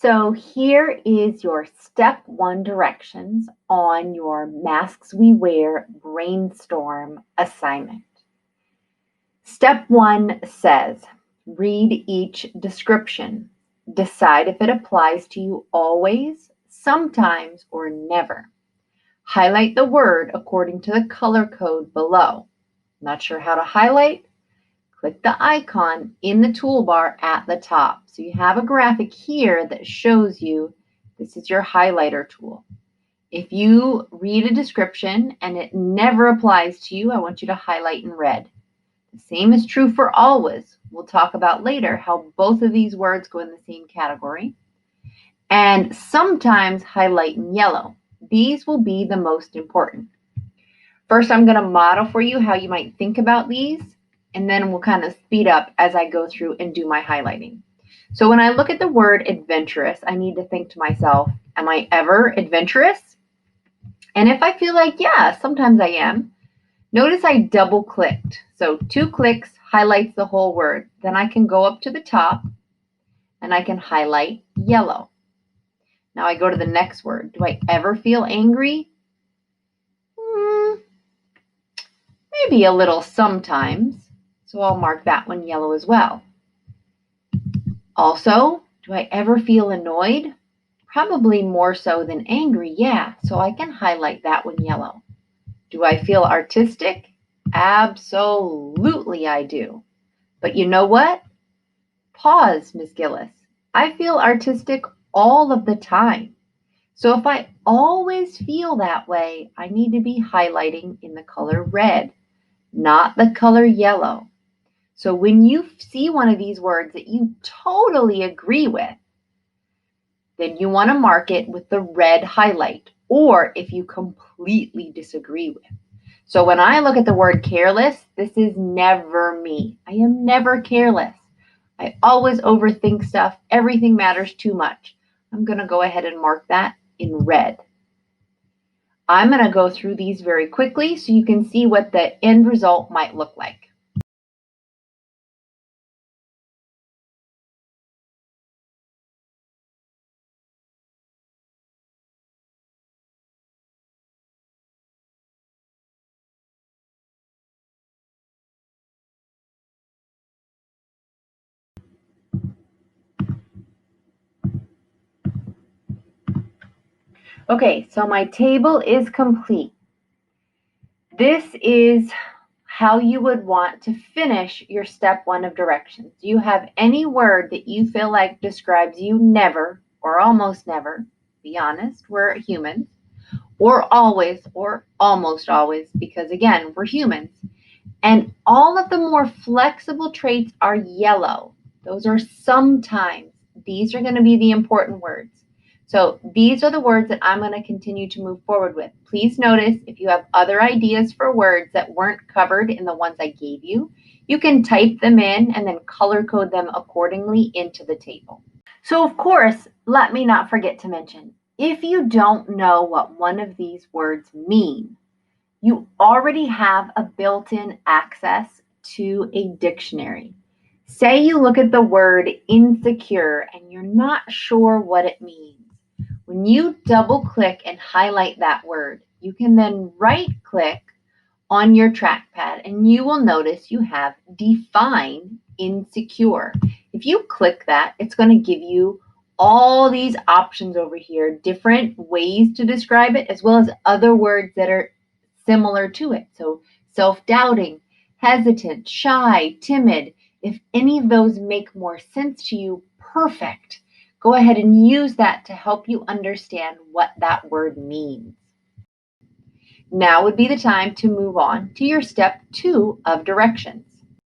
So here is your step 1 directions on your Masks We Wear brainstorm assignment. Step 1 says, read each description. Decide if it applies to you always, sometimes, or never. Highlight the word according to the color code below. Not sure how to highlight? Click the icon in the toolbar at the top. So you have a graphic here that shows you this is your highlighter tool. If you read a description and it never applies to you, I want you to highlight in red. The same is true for always. We'll talk about later how both of these words go in the same category. And sometimes highlight in yellow. These will be the most important. First, I'm going to model for you how you might think about these, and then we'll kind of speed up as I go through and do my highlighting. So when I look at the word adventurous, I need to think to myself, am I ever adventurous? And if I feel like, yeah, sometimes I am, notice I double clicked. So 2 clicks highlights the whole word. Then I can go up to the top and I can highlight yellow. Now I go to the next word. Do I ever feel angry? Maybe a little sometimes. So I'll mark that one yellow as well. Also, do I ever feel annoyed? Probably more so than angry, yeah. So I can highlight that one yellow. Do I feel artistic? Absolutely I do. But you know what? Pause, Ms. Gillis. I feel artistic all of the time. So if I always feel that way, I need to be highlighting in the color red, not the color yellow. So when you see one of these words that you totally agree with, then you want to mark it with the red highlight, or if you completely disagree with. So when I look at the word careless, this is never me. I am never careless. I always overthink stuff. Everything matters too much. I'm going to go ahead and mark that in red. I'm going to go through these very quickly so you can see what the end result might look like. Okay, so my table is complete. This is how you would want to finish your step 1 of directions. Do you have any word that you feel like describes you never or almost never? Be honest, we're humans. Or always or almost always, because again, we're humans. And all of the more flexible traits are yellow. Those are sometimes. These are going to be the important words. So these are the words that I'm going to continue to move forward with. Please notice if you have other ideas for words that weren't covered in the ones I gave you, you can type them in and then color code them accordingly into the table. So of course, let me not forget to mention, if you don't know what one of these words mean, you already have a built-in access to a dictionary. Say you look at the word insecure and you're not sure what it means. When you double-click and highlight that word, you can then right-click on your trackpad and you will notice you have define insecure. If you click that, it's going to give you all these options over here, different ways to describe it, as well as other words that are similar to it. So self-doubting, hesitant, shy, timid. If any of those make more sense to you, perfect. Go ahead and use that to help you understand what that word means. Now would be the time to move on to your step 2 of directions.